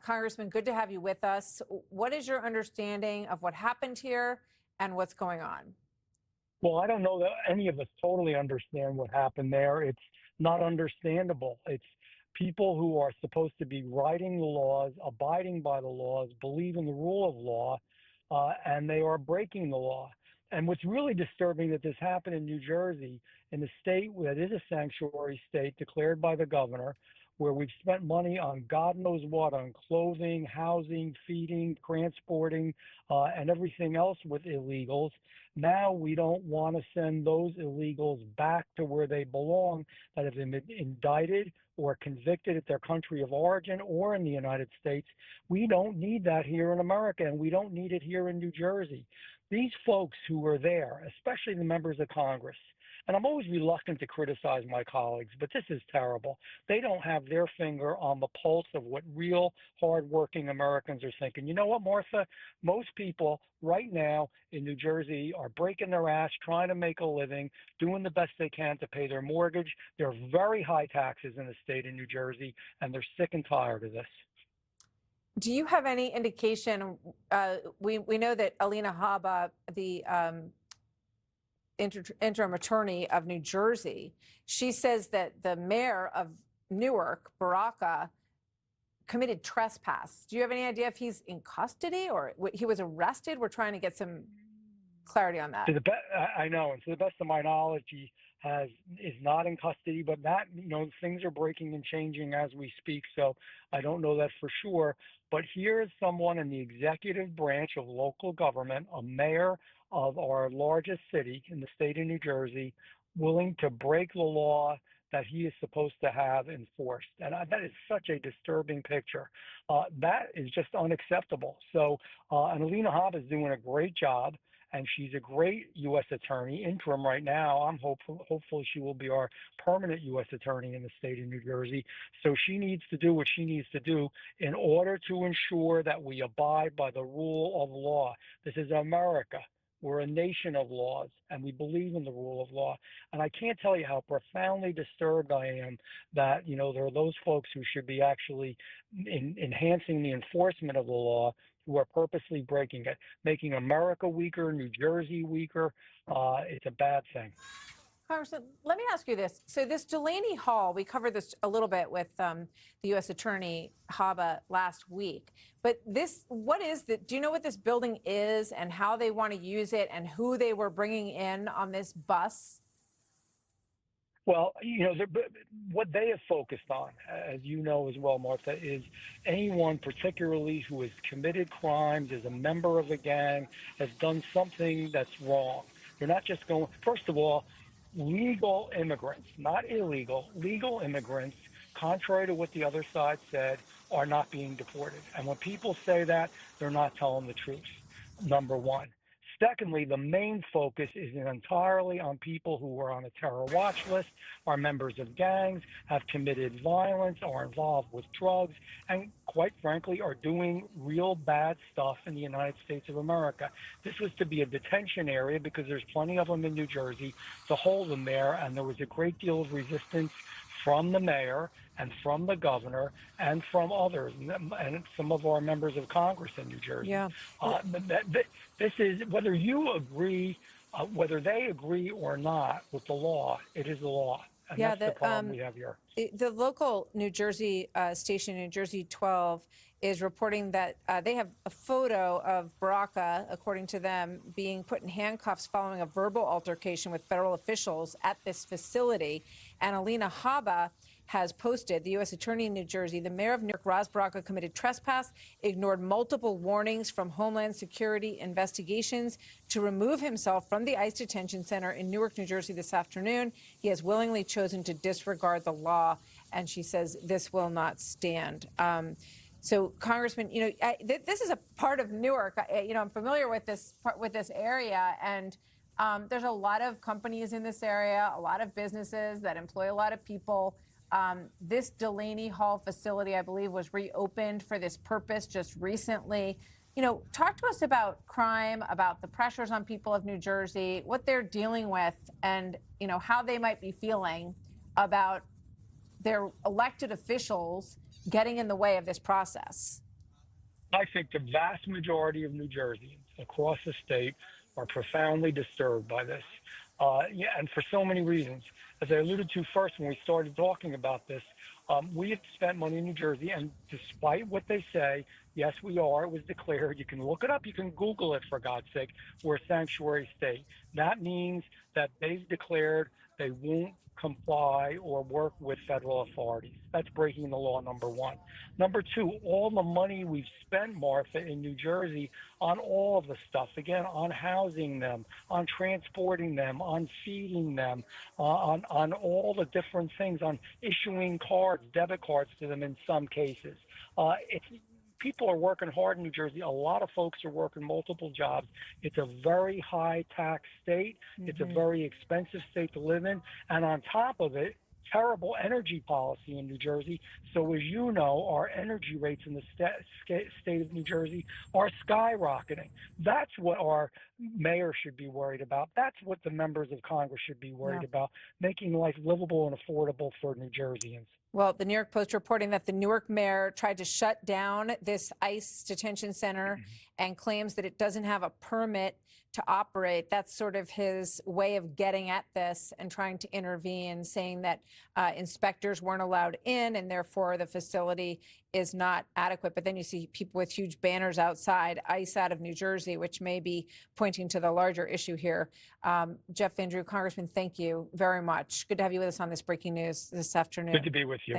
Congressman, good to have you with us. What is your understanding of what happened here and what's going on? Well, I don't know that any of us totally understand what happened there. It's not understandable. It's people who are supposed to be writing the laws, abiding by the laws, believe in the rule of law, and they are breaking the law. And what's really disturbing that this happened in New Jersey, in the state that is a sanctuary state declared by the governor, where we've spent money on God knows what, on clothing, housing, feeding, transporting, and everything else with illegals. Now we don't want to send those illegals back to where they belong, that have been indicted or convicted at their country of origin or in the United States. We don't need that here in America, and we don't need it here in New Jersey. These folks who were there, especially the members of Congress, and I'm always reluctant to criticize my colleagues, but this is terrible. They don't have their finger on the pulse of what real hardworking Americans are thinking. You know what, Martha? Most people right now in New Jersey are breaking their ass, trying to make a living, doing the best they can to pay their mortgage. There are very high taxes in the state of New Jersey, and they're sick and tired of this. Do you have any indication? We know that Alina Habba, the interim attorney of New Jersey, she says that the mayor of Newark, Baraka, committed trespass. Do you have any idea if he's in custody or he was arrested? We're trying to get some clarity on that. I know, and to the best of my knowledge, he is not in custody, but that, things are breaking and changing as we speak, so I don't know that for sure. But here is someone in the executive branch of local government, a mayor of our largest city in the state of New Jersey, willing to break the law that he is supposed to have enforced. And that is such a disturbing picture. That is just unacceptable. So, and Alina Habba is doing a great job, and she's a great U.S. attorney, interim right now. I'm hopefully she will be our permanent U.S. attorney in the state of New Jersey. So she needs to do what she needs to do in order to ensure that we abide by the rule of law. This is America. We're a nation of laws, and we believe in the rule of law. And I can't tell you how profoundly disturbed I am that, there are those folks who should be actually enhancing the enforcement of the law who are purposely breaking it, making America weaker, New Jersey weaker. It's a bad thing. Congressman, let me ask you this. So this Delaney Hall, we covered this a little bit with the U.S. Attorney Habba last week. But what is do you know what this building is and how they want to use it and who they were bringing in on this bus? Well, what they have focused on, as you know as well, Martha, is anyone particularly who has committed crimes, is a member of a gang, has done something that's wrong. They're not just going, first of all, legal immigrants, not illegal, legal immigrants, contrary to what the other side said, are not being deported. And when people say that, they're not telling the truth, number one. Secondly, the main focus is entirely on people who are on a terror watch list, are members of gangs, have committed violence, are involved with drugs, and quite frankly, are doing real bad stuff in the United States of America. This was to be a detention area because there's plenty of them in New Jersey to hold them there, and there was a great deal of resistance from the mayor and from the governor and from others and some of our members of Congress in New Jersey. Yeah. This is, whether you agree, whether they agree or not with the law, it is the law. And that's the problem we have here. The local New Jersey station, New Jersey 12, is reporting that they have a photo of Baraka, according to them, being put in handcuffs following a verbal altercation with federal officials at this facility. And Alina Habba has posted, the U.S. Attorney in New Jersey, the mayor of Newark, Ras Baraka, committed trespass, ignored multiple warnings from Homeland Security investigations to remove himself from the ICE detention center in Newark, New Jersey this afternoon. He has willingly chosen to disregard the law, and she says this will not stand. So, Congressman, this is a part of Newark. I'm familiar with this area, and there's a lot of companies in this area, a lot of businesses that employ a lot of people. This Delaney Hall facility, I believe, was reopened for this purpose just recently. Talk to us about crime, about the pressures on people of New Jersey, what they're dealing with, and, how they might be feeling about their elected officials getting in the way of this process? I think the vast majority of New Jerseyans across the state are profoundly disturbed by this. Yeah, and for so many reasons. As I alluded to first when we started talking about this, we have spent money in New Jersey, and despite what they say, yes, we are. It was declared. You can look it up. You can Google it, for God's sake. We're a sanctuary state. That means that they've declared they won't comply or work with federal authorities. That's breaking the law, number one. Number two, all the money we've spent, Martha, in New Jersey on all of the stuff, again, on housing them, on transporting them, on feeding them, on all the different things, on issuing cards, debit cards to them in some cases. People are working hard in New Jersey. A lot of folks are working multiple jobs. It's a very high tax state. It's a very expensive state to live in. And on top of it, terrible energy policy in New Jersey. So as you know, our energy rates in the state of New Jersey are skyrocketing. That's what our mayor should be worried about. That's what the members of Congress should be worried about, making life livable and affordable for New Jerseyans. Well, the New York Post reporting that the Newark mayor tried to shut down this ICE detention center and claims that it doesn't have a permit to operate. That's sort of his way of getting at this and trying to intervene, saying that inspectors weren't allowed in and therefore the facility is not adequate. But then you see people with huge banners outside, ICE out of New Jersey, which may be pointing to the larger issue here. Jeff Van Drew, Congressman, thank you very much. Good to have you with us on this breaking news this afternoon. Good to be with you.